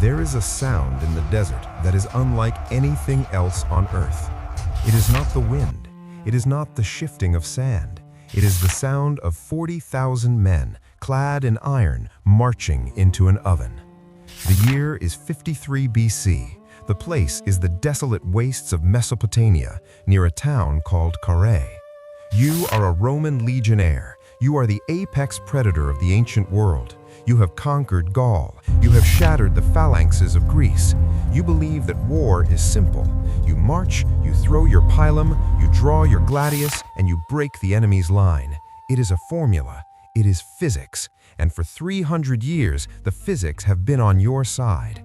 There is a sound in the desert that is unlike anything else on earth. It is not the wind. It is not the shifting of sand. It is the sound of 40,000 men, clad in iron, marching into an oven. The year is 53 BC. The place is the desolate wastes of Mesopotamia, near a town called Carrhae. You are a Roman Legionnaire. You are the apex predator of the ancient world. You have conquered Gaul. You have shattered the phalanxes of Greece. You believe that war is simple. You march, you throw your pilum, you draw your gladius, and you break the enemy's line. It is a formula. It is physics. And for 300 years, the physics have been on your side.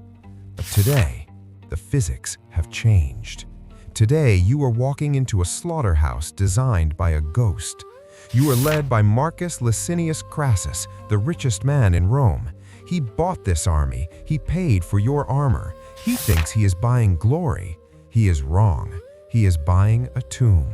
But today, the physics have changed. Today, you are walking into a slaughterhouse designed by a ghost. You are led by Marcus Licinius Crassus, the richest man in Rome. He bought this army. He paid for your armor. He thinks he is buying glory. He is wrong. He is buying a tomb.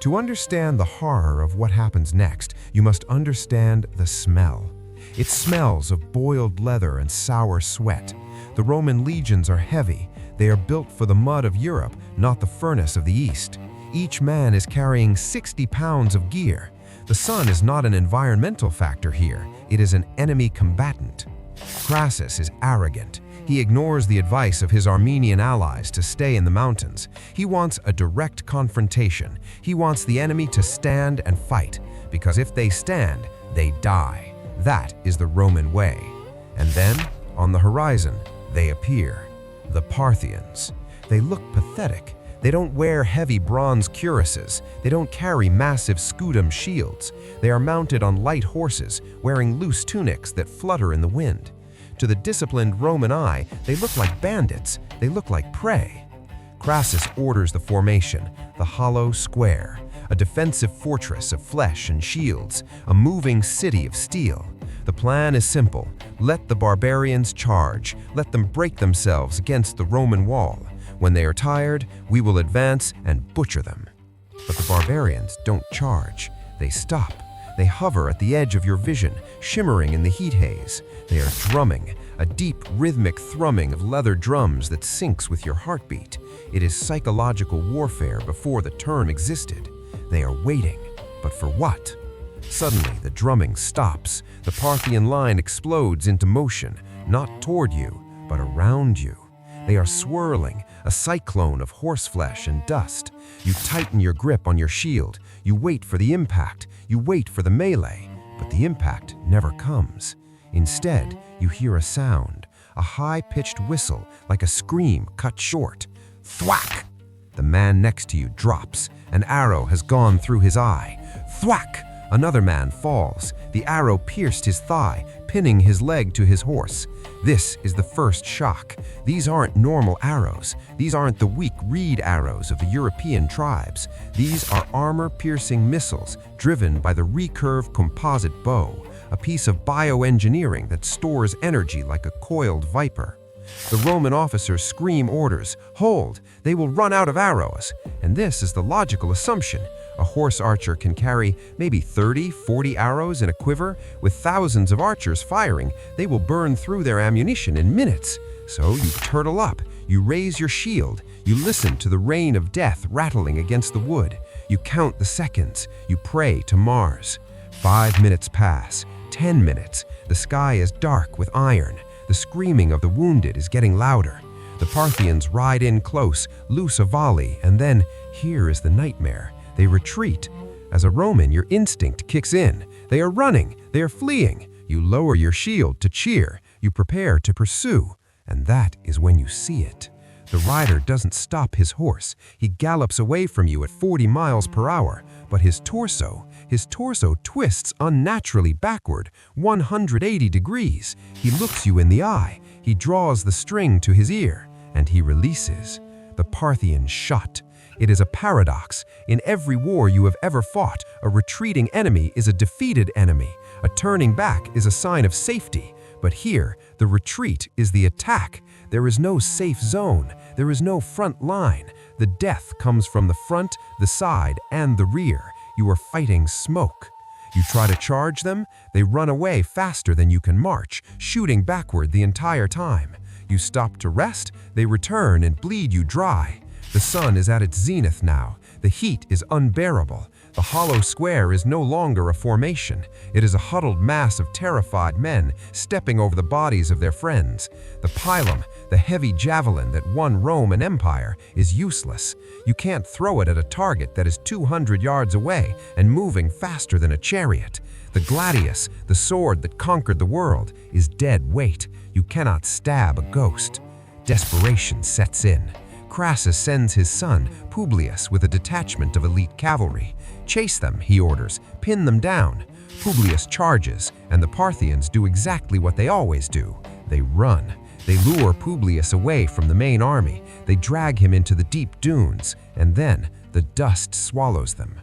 To understand the horror of what happens next, you must understand the smell. It smells of boiled leather and sour sweat. The Roman legions are heavy. They are built for the mud of Europe, not the furnace of the East. Each man is carrying 60 pounds of gear. The sun is not an environmental factor here. It is an enemy combatant. Crassus is arrogant. He ignores the advice of his Armenian allies to stay in the mountains. He wants a direct confrontation. He wants the enemy to stand and fight, because if they stand, they die. That is the Roman way. And then, on the horizon, they appear. The Parthians. They look pathetic. They don't wear heavy bronze cuirasses. They don't carry massive scutum shields. They are mounted on light horses, wearing loose tunics that flutter in the wind. To the disciplined Roman eye, they look like bandits. They look like prey. Crassus orders the formation, the hollow square, a defensive fortress of flesh and shields, a moving city of steel. The plan is simple. Let the barbarians charge. Let them break themselves against the Roman wall. When they are tired, we will advance and butcher them. But the barbarians don't charge. They stop. They hover at the edge of your vision, shimmering in the heat haze. They are drumming, a deep, rhythmic thrumming of leather drums that syncs with your heartbeat. It is psychological warfare before the term existed. They are waiting, but for what? Suddenly, the drumming stops. The Parthian line explodes into motion, not toward you, but around you. They are swirling, a cyclone of horseflesh and dust. You tighten your grip on your shield. You wait for the impact. You wait for the melee. But the impact never comes. Instead, you hear a sound, a high-pitched whistle, like a scream cut short. Thwack! The man next to you drops. An arrow has gone through his eye. Thwack! Another man falls. The arrow pierced his thigh, pinning his leg to his horse. This is the first shock. These aren't normal arrows. These aren't the weak reed arrows of the European tribes. These are armor-piercing missiles driven by the recurve composite bow, a piece of bioengineering that stores energy like a coiled viper. The Roman officers scream orders, "Hold! They will run out of arrows." And this is the logical assumption. A horse archer can carry maybe 30, 40 arrows in a quiver. With thousands of archers firing, they will burn through their ammunition in minutes. So you turtle up, you raise your shield, you listen to the rain of death rattling against the wood. You count the seconds, you pray to Mars. 5 minutes pass, 10 minutes. The sky is dark with iron. The screaming of the wounded is getting louder. The Parthians ride in close, loose a volley, and then here is the nightmare. They retreat. As a Roman, your instinct kicks in. They are running. They are fleeing. You lower your shield to cheer. You prepare to pursue. And that is when you see it. The rider doesn't stop his horse. He gallops away from you at 40 miles per hour. But his torso twists unnaturally backward, 180 degrees. He looks you in the eye. He draws the string to his ear. And he releases. The Parthian Shot. It is a paradox. In every war you have ever fought, a retreating enemy is a defeated enemy. A turning back is a sign of safety. But here, the retreat is the attack. There is no safe zone. There is no front line. The death comes from the front, the side, and the rear. You are fighting smoke. You try to charge them, they run away faster than you can march, shooting backward the entire time. You stop to rest, they return and bleed you dry. The sun is at its zenith now. The heat is unbearable. The hollow square is no longer a formation. It is a huddled mass of terrified men stepping over the bodies of their friends. The pilum, the heavy javelin that won Rome an empire, is useless. You can't throw it at a target that is 200 yards away and moving faster than a chariot. The gladius, the sword that conquered the world, is dead weight. You cannot stab a ghost. Desperation sets in. Crassus sends his son, Publius, with a detachment of elite cavalry. Chase them, he orders, pin them down. Publius charges, and the Parthians do exactly what they always do. They run. They lure Publius away from the main army. They drag him into the deep dunes, and then the dust swallows them.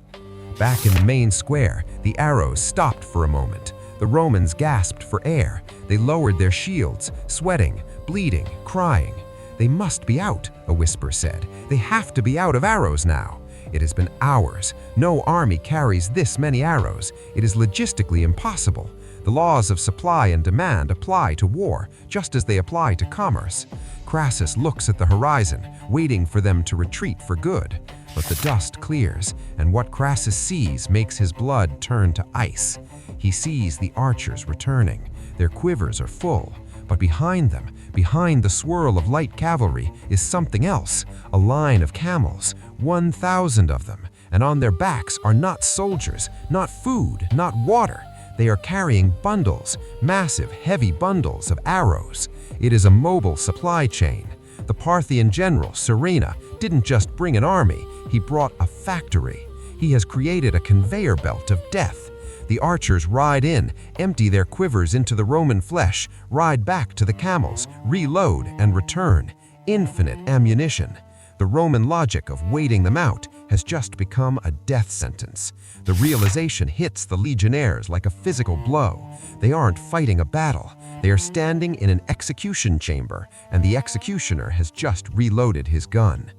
Back in the main square, the arrows stopped for a moment. The Romans gasped for air. They lowered their shields, sweating, bleeding, crying. "They must be out," a whisper said. "They have to be out of arrows now." It has been hours. No army carries this many arrows. It is logistically impossible. The laws of supply and demand apply to war, just as they apply to commerce. Crassus looks at the horizon, waiting for them to retreat for good. But the dust clears, and what Crassus sees makes his blood turn to ice. He sees the archers returning. Their quivers are full. But behind them, behind the swirl of light cavalry, is something else, a line of camels, 1,000 of them, and on their backs are not soldiers, not food, not water. They are carrying bundles, massive, heavy bundles of arrows. It is a mobile supply chain. The Parthian general, Serena, didn't just bring an army, he brought a factory. He has created a conveyor belt of death. The archers ride in, empty their quivers into the Roman flesh, ride back to the camels, reload and return. Infinite ammunition. The Roman logic of waiting them out has just become a death sentence. The realization hits the Legionnaires like a physical blow. They aren't fighting a battle. They are standing in an execution chamber, and the executioner has just reloaded his gun.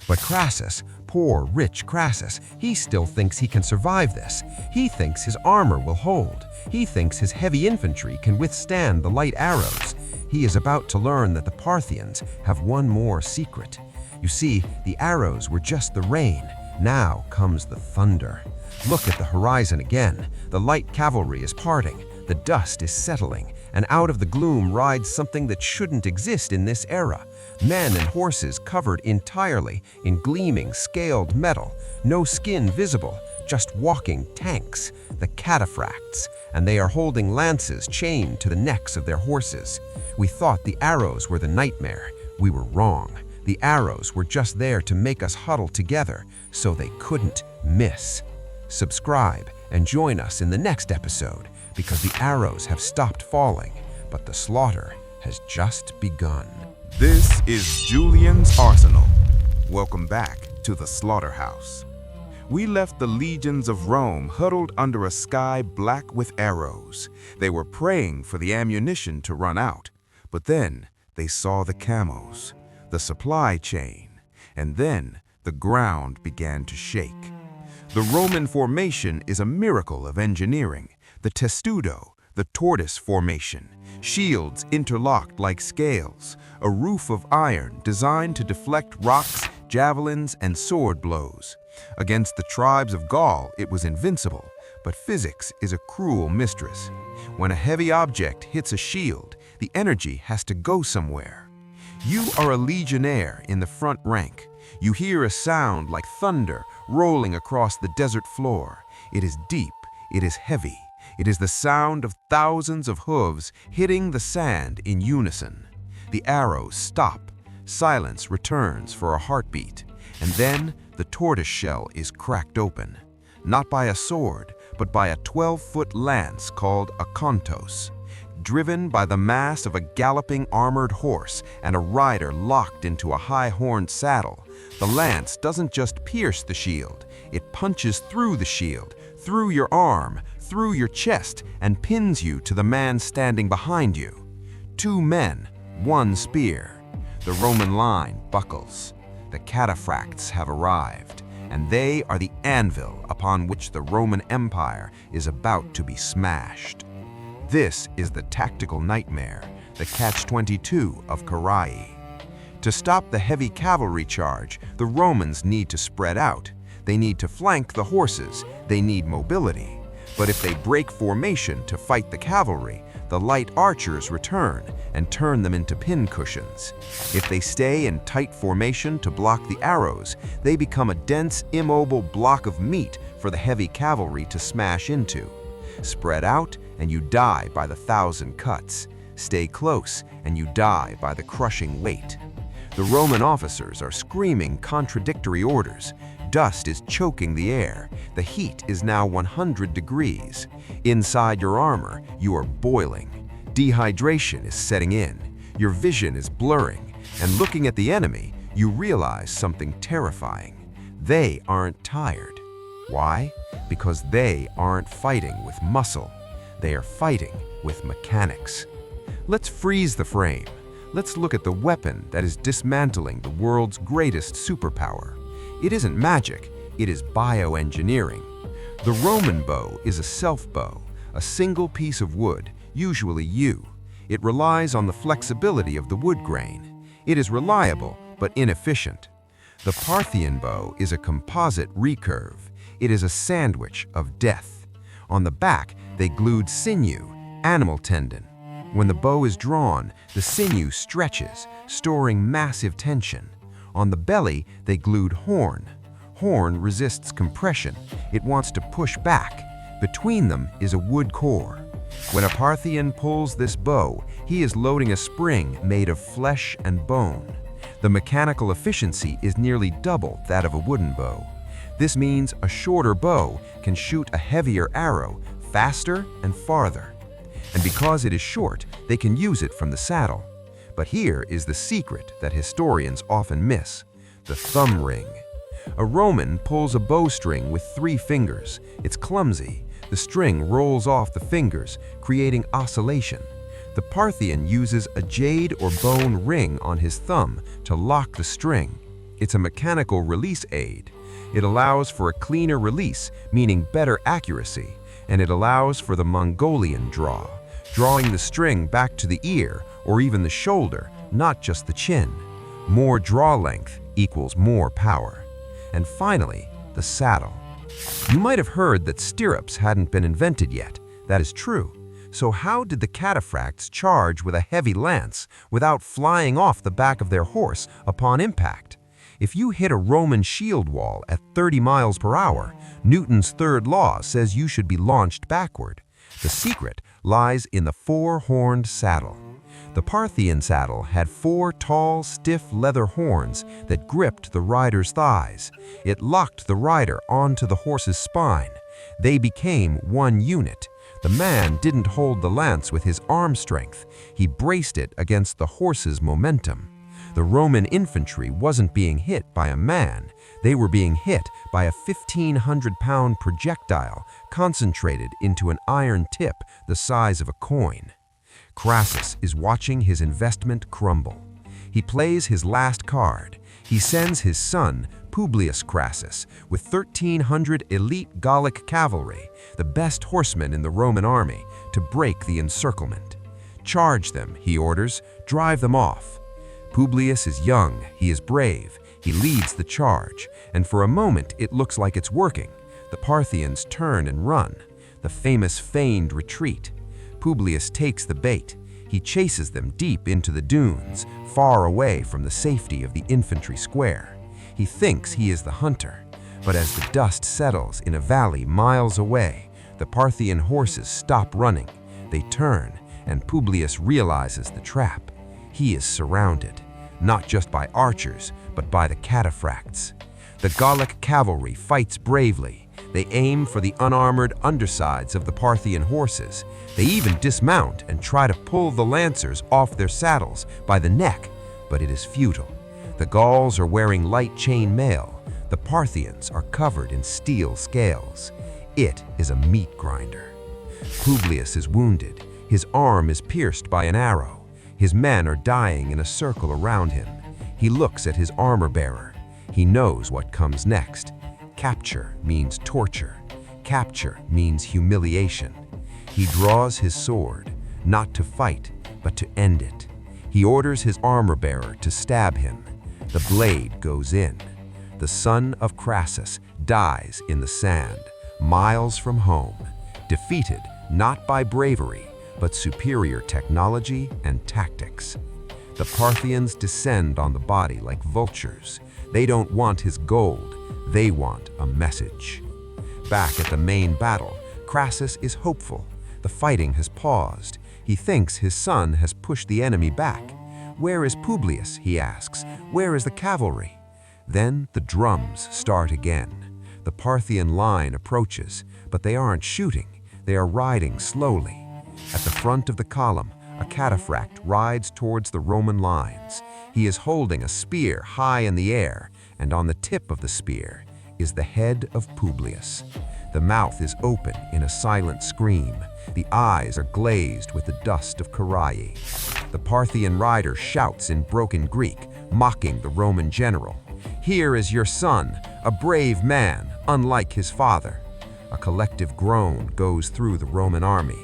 But Crassus, poor, rich Crassus, he still thinks he can survive this. He thinks his armor will hold. He thinks his heavy infantry can withstand the light arrows. He is about to learn that the Parthians have one more secret. You see, the arrows were just the rain. Now comes the thunder. Look at the horizon again. The light cavalry is parting. The dust is settling, and out of the gloom rides something that shouldn't exist in this era. Men and horses covered entirely in gleaming, scaled metal, no skin visible, just walking tanks, the Cataphracts, and they are holding lances chained to the necks of their horses. We thought the arrows were the nightmare. We were wrong. The arrows were just there to make us huddle together, so they couldn't miss. Subscribe and join us in the next episode, because the arrows have stopped falling, but the slaughter has just begun. This is Julian's Arsenal. Welcome back to the slaughterhouse. We left the legions of Rome huddled under a sky black with arrows. They were praying for the ammunition to run out, but then they saw the camos, the supply chain, and then the ground began to shake. The Roman formation is a miracle of engineering. The testudo, the tortoise formation, shields interlocked like scales, a roof of iron designed to deflect rocks, javelins, and sword blows. Against the tribes of Gaul, it was invincible, but physics is a cruel mistress. When a heavy object hits a shield, the energy has to go somewhere. You are a legionnaire in the front rank. You hear a sound like thunder rolling across the desert floor. It is deep, it is heavy. It is the sound of thousands of hooves hitting the sand in unison. The arrows stop. Silence returns for a heartbeat. And then the tortoise shell is cracked open. Not by a sword, but by a 12-foot lance called a kontos. Driven by the mass of a galloping armored horse and a rider locked into a high-horned saddle, the lance doesn't just pierce the shield. It punches through the shield, through your arm, through your chest, and pins you to the man standing behind you. 2 men, 1 spear. The Roman line buckles. The Cataphracts have arrived, and they are the anvil upon which the Roman Empire is about to be smashed. This is the tactical nightmare, the catch-22 of Carrhae. To stop the heavy cavalry charge, the Romans need to spread out. They need to flank the horses. They need mobility. But if they break formation to fight the cavalry, the light archers return and turn them into pincushions. If they stay in tight formation to block the arrows, they become a dense, immobile block of meat for the heavy cavalry to smash into. Spread out, and you die by the 1,000 cuts. Stay close, and you die by the crushing weight. The Roman officers are screaming contradictory orders. Dust is choking the air. The heat is now 100 degrees. Inside your armor, you are boiling. Dehydration is setting in. Your vision is blurring. And looking at the enemy, you realize something terrifying. They aren't tired. Why? Because they aren't fighting with muscle. They are fighting with mechanics. Let's freeze the frame. Let's look at the weapon that is dismantling the world's greatest superpower. It isn't magic, it is bioengineering. The Roman bow is a self-bow, a single piece of wood, usually yew. It relies on the flexibility of the wood grain. It is reliable, but inefficient. The Parthian bow is a composite recurve. It is a sandwich of death. On the back, they glued sinew, animal tendon. When the bow is drawn, the sinew stretches, storing massive tension. On the belly, they glued horn. Horn resists compression. It wants to push back. Between them is a wood core. When a Parthian pulls this bow, he is loading a spring made of flesh and bone. The mechanical efficiency is nearly double that of a wooden bow. This means a shorter bow can shoot a heavier arrow faster and farther. And because it is short, they can use it from the saddle. But here is the secret that historians often miss: the thumb ring. A Roman pulls a bowstring with 3 fingers. It's clumsy. The string rolls off the fingers, creating oscillation. The Parthian uses a jade or bone ring on his thumb to lock the string. It's a mechanical release aid. It allows for a cleaner release, meaning better accuracy, and it allows for the Mongolian draw, drawing the string back to the ear or even the shoulder, not just the chin. More draw length equals more power. And finally, the saddle. You might have heard that stirrups hadn't been invented yet. That is true. So how did the Cataphracts charge with a heavy lance without flying off the back of their horse upon impact? If you hit a Roman shield wall at 30 miles per hour, Newton's third law says you should be launched backward. The secret lies in the 4-horned saddle. The Parthian saddle had 4 tall, stiff leather horns that gripped the rider's thighs. It locked the rider onto the horse's spine. They became one unit. The man didn't hold the lance with his arm strength. He braced it against the horse's momentum. The Roman infantry wasn't being hit by a man. They were being hit by a 1,500-pound projectile concentrated into an iron tip the size of a coin. Crassus is watching his investment crumble. He plays his last card. He sends his son, Publius Crassus, with 1,300 elite Gallic cavalry, the best horsemen in the Roman army, to break the encirclement. Charge them, he orders, drive them off. Publius is young, he is brave, he leads the charge, and for a moment it looks like it's working. The Parthians turn and run, the famous feigned retreat. Publius takes the bait. He chases them deep into the dunes, far away from the safety of the infantry square. He thinks he is the hunter, but as the dust settles in a valley miles away, the Parthian horses stop running. They turn, and Publius realizes the trap. He is surrounded, not just by archers, but by the Cataphracts. The Gallic cavalry fights bravely. They aim for the unarmored undersides of the Parthian horses. They even dismount and try to pull the lancers off their saddles by the neck, but it is futile. The Gauls are wearing light chain mail. The Parthians are covered in steel scales. It is a meat grinder. Publius is wounded. His arm is pierced by an arrow. His men are dying in a circle around him. He looks at his armor-bearer. He knows what comes next. Capture means torture. Capture means humiliation. He draws his sword, not to fight, but to end it. He orders his armor-bearer to stab him. The blade goes in. The son of Crassus dies in the sand, miles from home, defeated not by bravery, but superior technology and tactics. The Parthians descend on the body like vultures. They don't want his gold, they want a message. Back at the main battle, Crassus is hopeful. The fighting has paused. He thinks his son has pushed the enemy back. Where is Publius, he asks. Where is the cavalry? Then the drums start again. The Parthian line approaches, but they aren't shooting. They are riding slowly. At the front of the column, a cataphract rides towards the Roman lines. He is holding a spear high in the air, and on the tip of the spear is the head of Publius. The mouth is open in a silent scream. The eyes are glazed with the dust of Carrhae. The Parthian rider shouts in broken Greek, mocking the Roman general. "Here is your son, a brave man, unlike his father." A collective groan goes through the Roman army.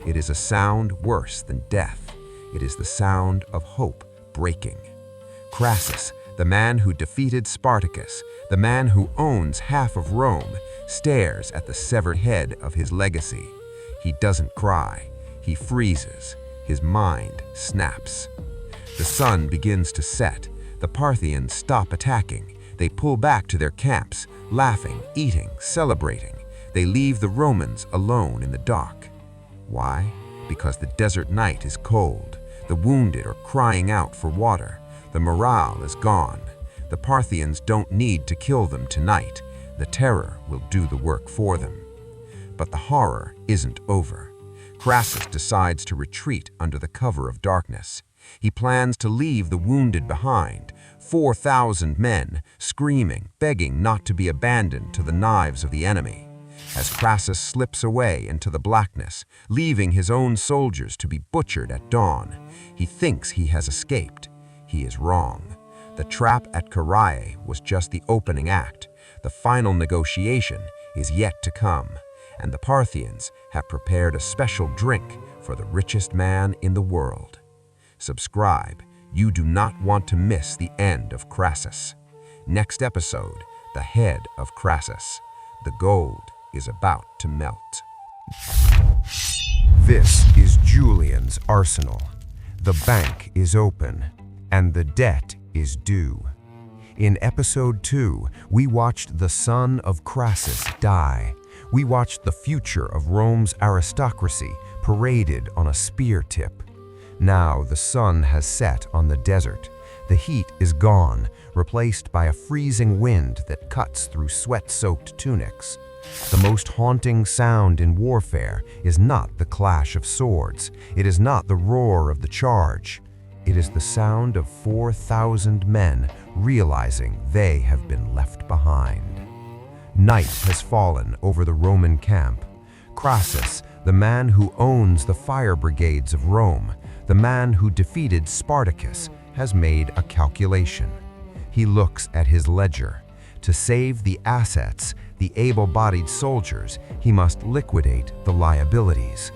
It is a sound worse than death. It is the sound of hope breaking. Crassus, the man who defeated Spartacus, the man who owns half of Rome, stares at the severed head of his legacy. He doesn't cry. He freezes. His mind snaps. The sun begins to set. The Parthians stop attacking. They pull back to their camps, laughing, eating, celebrating. They leave the Romans alone in the dark. Why? Because the desert night is cold. The wounded are crying out for water. The morale is gone. The Parthians don't need to kill them tonight. The terror will do the work for them. But the horror isn't over. Crassus decides to retreat under the cover of darkness. He plans to leave the wounded behind, 4,000 men, screaming, begging not to be abandoned to the knives of the enemy. As Crassus slips away into the blackness, leaving his own soldiers to be butchered at dawn, he thinks he has escaped. He is wrong. The trap at Carrhae was just the opening act. The final negotiation is yet to come, and the Parthians have prepared a special drink for the richest man in the world. Subscribe. You do not want to miss the end of Crassus. Next episode, the head of Crassus. The gold is about to melt. This is Julian's arsenal. The bank is open, and the debt is due. In episode 2, we watched the son of Crassus die. We watched the future of Rome's aristocracy paraded on a spear tip. Now the sun has set on the desert. The heat is gone, replaced by a freezing wind that cuts through sweat-soaked tunics. The most haunting sound in warfare is not the clash of swords. It is not the roar of the charge. It is the sound of 4,000 men realizing they have been left behind. Night has fallen over the Roman camp. Crassus, the man who owns the fire brigades of Rome, the man who defeated Spartacus, has made a calculation. He looks at his ledger. To save the assets, the able-bodied soldiers, he must liquidate the liabilities.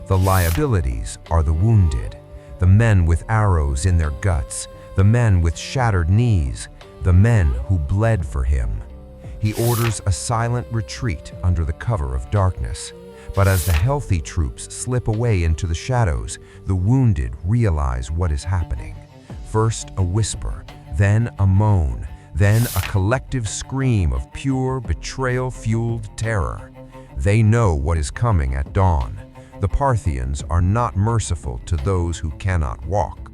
The liabilities are the wounded, the men with arrows in their guts, the men with shattered knees, the men who bled for him. He orders a silent retreat under the cover of darkness. But as the healthy troops slip away into the shadows, the wounded realize what is happening. First a whisper, then a moan, then a collective scream of pure, betrayal-fueled terror. They know what is coming at dawn. The Parthians are not merciful to those who cannot walk.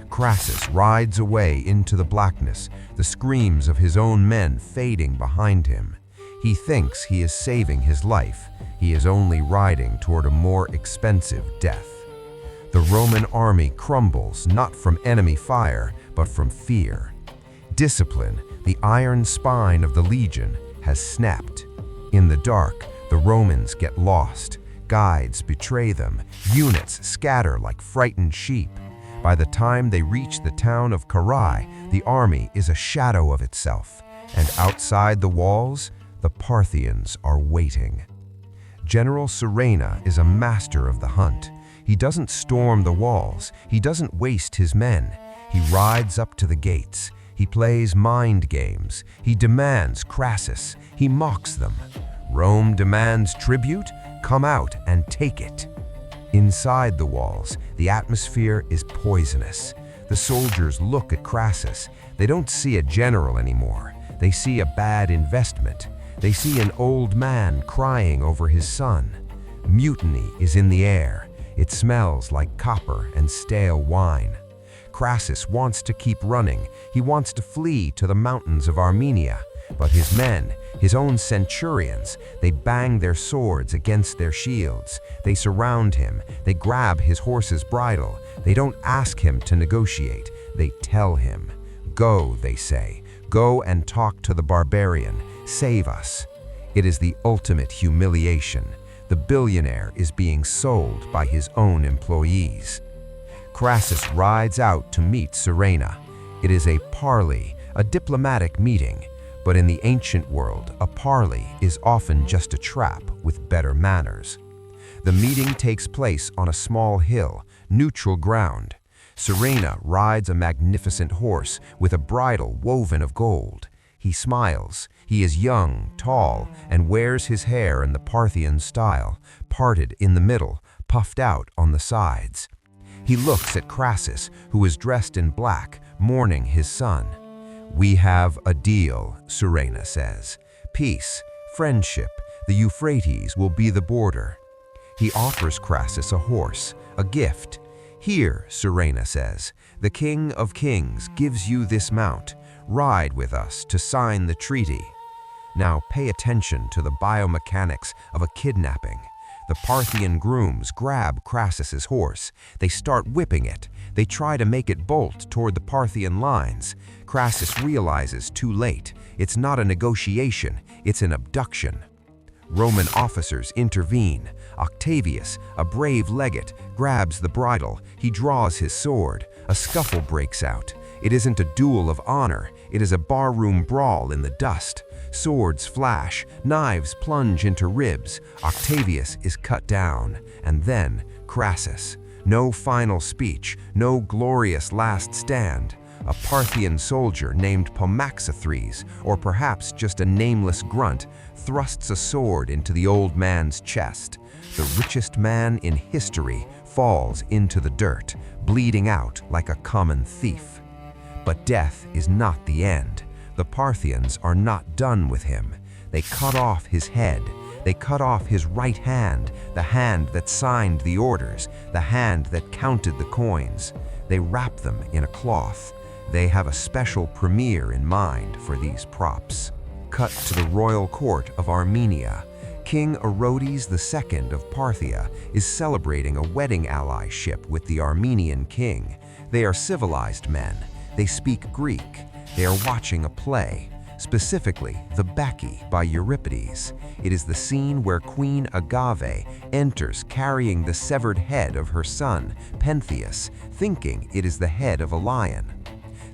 Crassus rides away into the blackness, the screams of his own men fading behind him. He thinks he is saving his life. He is only riding toward a more expensive death. The Roman army crumbles not from enemy fire, but from fear. Discipline, the iron spine of the legion, has snapped. In the dark, the Romans get lost. Guides betray them. Units scatter like frightened sheep. By the time they reach the town of Carrhae, the army is a shadow of itself, and outside the walls, the Parthians are waiting. General Serena is a master of the hunt. He doesn't storm the walls. He doesn't waste his men. He rides up to the gates. He plays mind games. He demands Crassus. He mocks them. Rome demands tribute. Come out and take it. Inside the walls, the atmosphere is poisonous. The soldiers look at Crassus. They don't see a general anymore. They see a bad investment. They see an old man crying over his son. Mutiny is in the air. It smells like copper and stale wine. Crassus wants to keep running. He wants to flee to the mountains of Armenia. But his men, his own centurions, they bang their swords against their shields. They surround him. They grab his horse's bridle. They don't ask him to negotiate. They tell him. Go, they say. Go and talk to the barbarian. Save us. It is the ultimate humiliation. The billionaire is being sold by his own employees. Crassus rides out to meet Surena. It is a parley, a diplomatic meeting. But in the ancient world, a parley is often just a trap with better manners. The meeting takes place on a small hill, neutral ground. Surena rides a magnificent horse with a bridle woven of gold. He smiles. He is young, tall, and wears his hair in the Parthian style, parted in the middle, puffed out on the sides. He looks at Crassus, who is dressed in black, mourning his son. "We have a deal," Surena says. "Peace, friendship, the Euphrates will be the border." He offers Crassus a horse, a gift. "Here," Surena says, "the King of Kings gives you this mount. Ride with us to sign the treaty." Now pay attention to the biomechanics of a kidnapping. The Parthian grooms grab Crassus's horse. They start whipping it. They try to make it bolt toward the Parthian lines. Crassus realizes too late. It's not a negotiation, it's an abduction. Roman officers intervene. Octavius, a brave legate, grabs the bridle. He draws his sword. A scuffle breaks out. It isn't a duel of honor. It is a barroom brawl in the dust. Swords flash. Knives plunge into ribs. Octavius is cut down. And then Crassus. No final speech. No glorious last stand. A Parthian soldier named Pomaxathres, or perhaps just a nameless grunt, thrusts a sword into the old man's chest. The richest man in history falls into the dirt, bleeding out like a common thief. But death is not the end. The Parthians are not done with him. They cut off his head. They cut off his right hand, the hand that signed the orders, the hand that counted the coins. They wrap them in a cloth. They have a special premiere in mind for these props. Cut to the royal court of Armenia. King Orodes II of Parthia is celebrating a wedding allyship with the Armenian king. They are civilized men. They speak Greek. They are watching a play, specifically The Bacchae by Euripides. It is the scene where Queen Agave enters carrying the severed head of her son, Pentheus, thinking it is the head of a lion.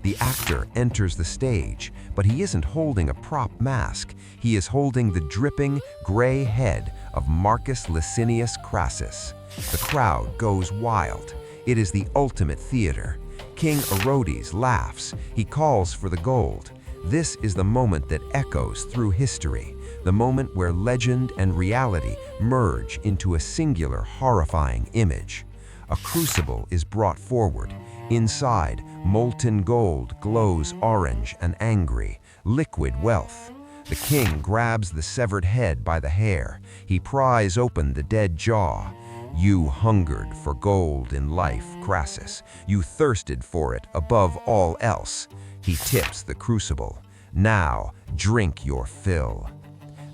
The actor enters the stage, but he isn't holding a prop mask. He is holding the dripping, gray head of Marcus Licinius Crassus. The crowd goes wild. It is the ultimate theater. King Orodes laughs. He calls for the gold. This is the moment that echoes through history, the moment where legend and reality merge into a singular, horrifying image. A crucible is brought forward. Inside, molten gold glows orange and angry, liquid wealth. The king grabs the severed head by the hair. He pries open the dead jaw. "You hungered for gold in life, Crassus. You thirsted for it above all else." He tips the crucible. "Now, drink your fill."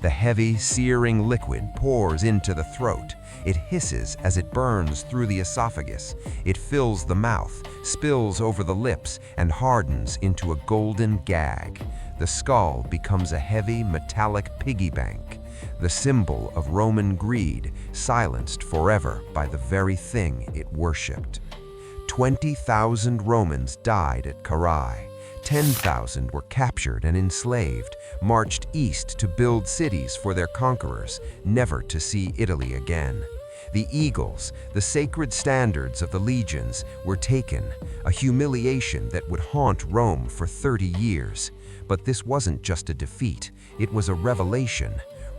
The heavy, searing liquid pours into the throat. It hisses as it burns through the esophagus. It fills the mouth, spills over the lips, and hardens into a golden gag. The skull becomes a heavy, metallic piggy bank, the symbol of Roman greed, silenced forever by the very thing it worshipped. 20,000 Romans died at Carrhae. 10,000 were captured and enslaved, marched east to build cities for their conquerors, never to see Italy again. The eagles, the sacred standards of the legions, were taken, a humiliation that would haunt Rome for 30 years. But this wasn't just a defeat, it was a revelation.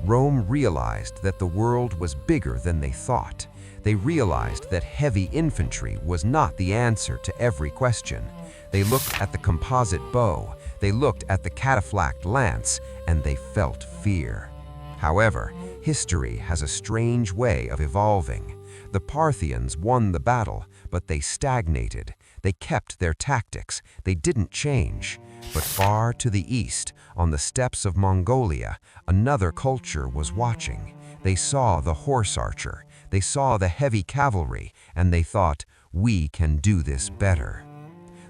Rome realized that the world was bigger than they thought. They realized that heavy infantry was not the answer to every question. They looked at the composite bow, they looked at the Cataphract lance, and they felt fear. However, history has a strange way of evolving. The Parthians won the battle, but they stagnated. They kept their tactics. They didn't change. But far to the east, on the steppes of Mongolia, another culture was watching. They saw the horse archer. They saw the heavy cavalry, and they thought, we can do this better.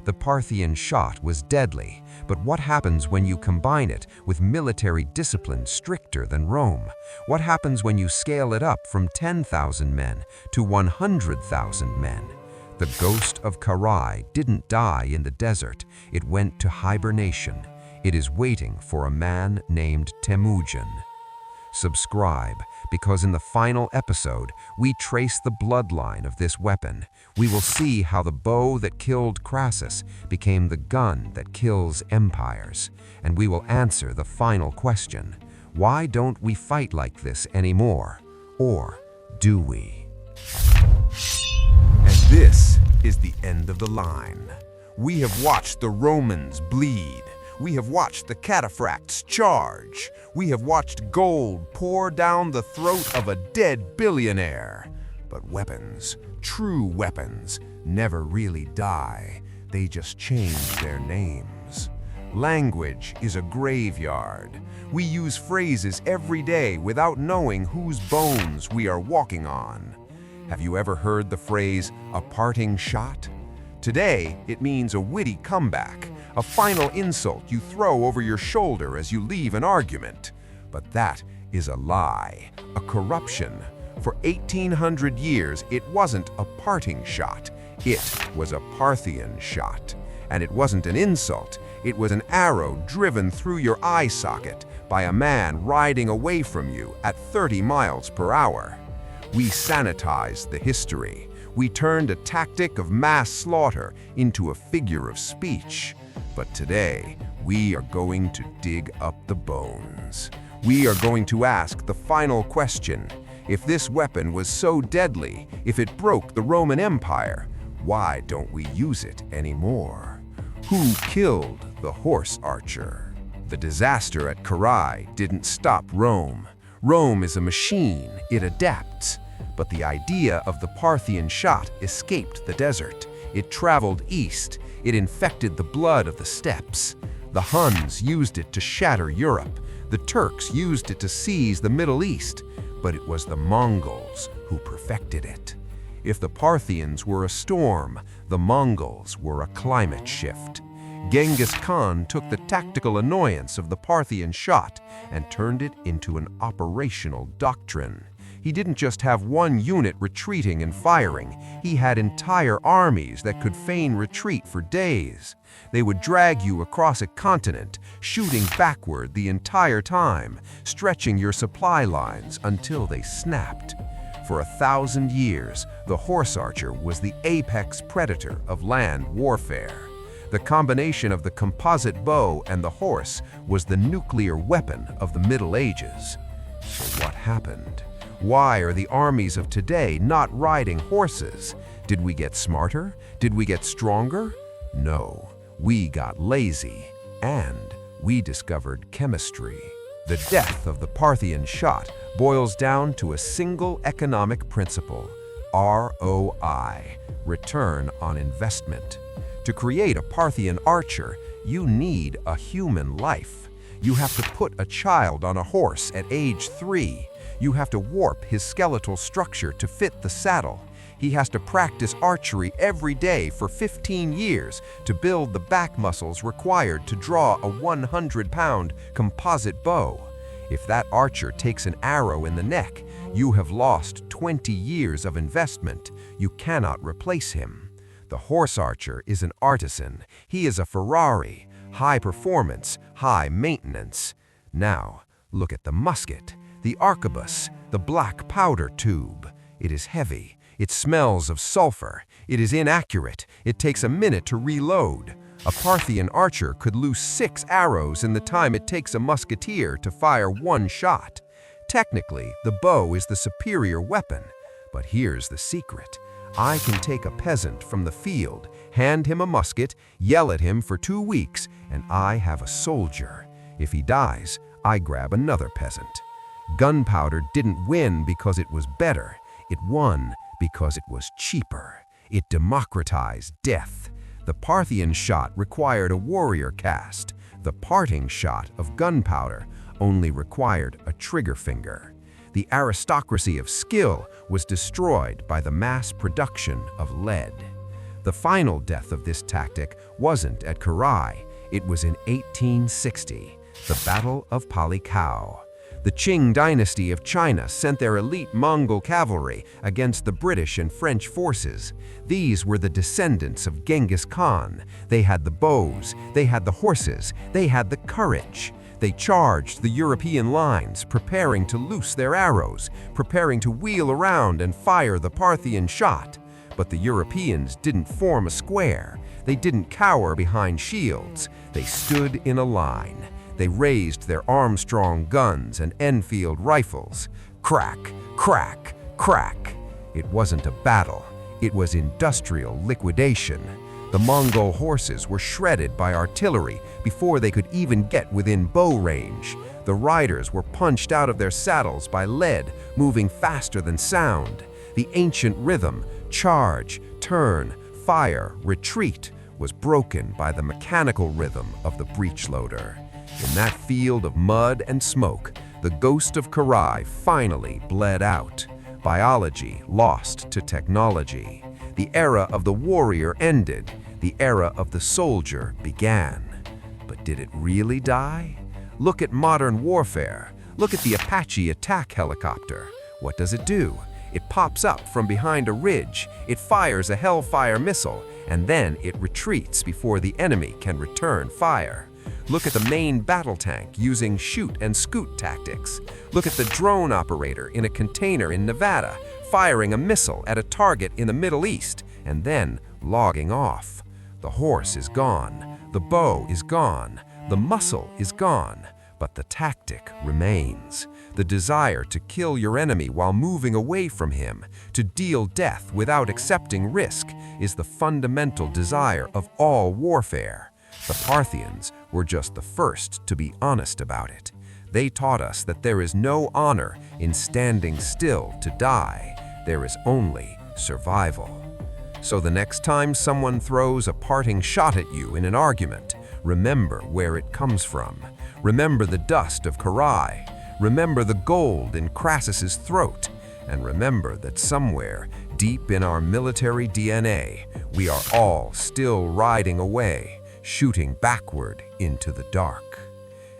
The Parthian Shot was deadly, but what happens when you combine it with military discipline stricter than Rome? What happens when you scale it up from 10,000 men to 100,000 men? The ghost of Carrhae didn't die in the desert, it went to hibernation. It is waiting for a man named Temujin. Subscribe, because in the final episode, we trace the bloodline of this weapon. We will see how the bow that killed Crassus became the gun that kills empires. And we will answer the final question: why don't we fight like this anymore? Or do we? And this is the end of the line. We have watched the Romans bleed. We have watched the Cataphracts charge. We have watched gold pour down the throat of a dead billionaire. But weapons, true weapons, never really die. They just change their names. Language is a graveyard. We use phrases every day without knowing whose bones we are walking on. Have you ever heard the phrase, a parting shot? Today, it means a witty comeback, a final insult you throw over your shoulder as you leave an argument. But that is a lie, a corruption. For 1,800 years, it wasn't a parting shot. It was a Parthian shot. And it wasn't an insult. It was an arrow driven through your eye socket by a man riding away from you at 30 miles per hour. We sanitized the history. We turned a tactic of mass slaughter into a figure of speech. But today, we are going to dig up the bones. We are going to ask the final question. If this weapon was so deadly, if it broke the Roman Empire, why don't we use it anymore? Who killed the horse archer? The disaster at Carrhae didn't stop Rome. Rome is a machine, it adapts. But the idea of the Parthian Shot escaped the desert. It traveled east. It infected the blood of the steppes. The Huns used it to shatter Europe. The Turks used it to seize the Middle East. But it was the Mongols who perfected it. If the Parthians were a storm, the Mongols were a climate shift. Genghis Khan took the tactical annoyance of the Parthian Shot and turned it into an operational doctrine. He didn't just have one unit retreating and firing. He had entire armies that could feign retreat for days. They would drag you across a continent, shooting backward the entire time, stretching your supply lines until they snapped. For 1,000 years, the horse archer was the apex predator of land warfare. The combination of the composite bow and the horse was the nuclear weapon of the Middle Ages. So what happened? Why are the armies of today not riding horses? Did we get smarter? Did we get stronger? No, we got lazy, and we discovered chemistry. The death of the Parthian Shot boils down to a single economic principle: ROI, return on investment. To create a Parthian archer, you need a human life. You have to put a child on a horse at age 3. You have to warp his skeletal structure to fit the saddle. He has to practice archery every day for 15 years to build the back muscles required to draw a 100-pound composite bow. If that archer takes an arrow in the neck, you have lost 20 years of investment. You cannot replace him. The horse archer is an artisan. He is a Ferrari, high performance, high maintenance. Now, look at the musket, the arquebus, the black powder tube. It is heavy. It smells of sulfur. It is inaccurate. It takes a minute to reload. A Parthian archer could lose 6 arrows in the time it takes a musketeer to fire 1 shot. Technically, the bow is the superior weapon. But here's the secret. I can take a peasant from the field, hand him a musket, yell at him for 2 weeks, and I have a soldier. If he dies, I grab another peasant. Gunpowder didn't win because it was better. It won because it was cheaper. It democratized death. The Parthian shot required a warrior cast. The parting shot of gunpowder only required a trigger finger. The aristocracy of skill was destroyed by the mass production of lead. The final death of this tactic wasn't at Carrhae. It was in 1860, the Battle of Carrhae. The Qing dynasty of China sent their elite Mongol cavalry against the British and French forces. These were the descendants of Genghis Khan. They had the bows, they had the horses, they had the courage. They charged the European lines, preparing to loose their arrows, preparing to wheel around and fire the Parthian shot. But the Europeans didn't form a square. They didn't cower behind shields. They stood in a line. They raised their Armstrong guns and Enfield rifles. Crack, crack, crack. It wasn't a battle. It was industrial liquidation. The Mongol horses were shredded by artillery before they could even get within bow range. The riders were punched out of their saddles by lead, moving faster than sound. The ancient rhythm, charge, turn, fire, retreat, was broken by the mechanical rhythm of the breechloader. In that field of mud and smoke, the ghost of Carrhae finally bled out. Biology lost to technology. The era of the warrior ended. The era of the soldier began. But did it really die? Look at modern warfare. Look at the Apache attack helicopter. What does it do? It pops up from behind a ridge. It fires a Hellfire missile, and then it retreats before the enemy can return fire. Look at the main battle tank using shoot and scoot tactics. Look at the drone operator in a container in Nevada, firing a missile at a target in the Middle East, and then logging off. The horse is gone, the bow is gone, the muscle is gone, but the tactic remains. The desire to kill your enemy while moving away from him, to deal death without accepting risk, is the fundamental desire of all warfare. The Parthians were just the first to be honest about it. They taught us that there is no honor in standing still to die. There is only survival. So the next time someone throws a parting shot at you in an argument, remember where it comes from. Remember the dust of Carrhae. Remember the gold in Crassus's throat. And remember that somewhere deep in our military DNA, we are all still riding away, shooting backward into the dark.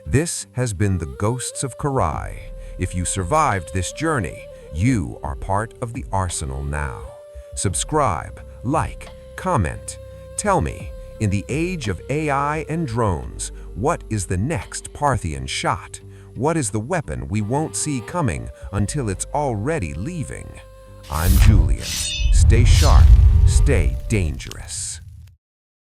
This has been the Ghosts of Carrhae. If you survived this journey, you are part of the arsenal now. Subscribe, like, comment. Tell me, in the age of AI and drones, what is the next Parthian shot? What is the weapon we won't see coming until it's already leaving? I'm Julian. Stay sharp, stay dangerous.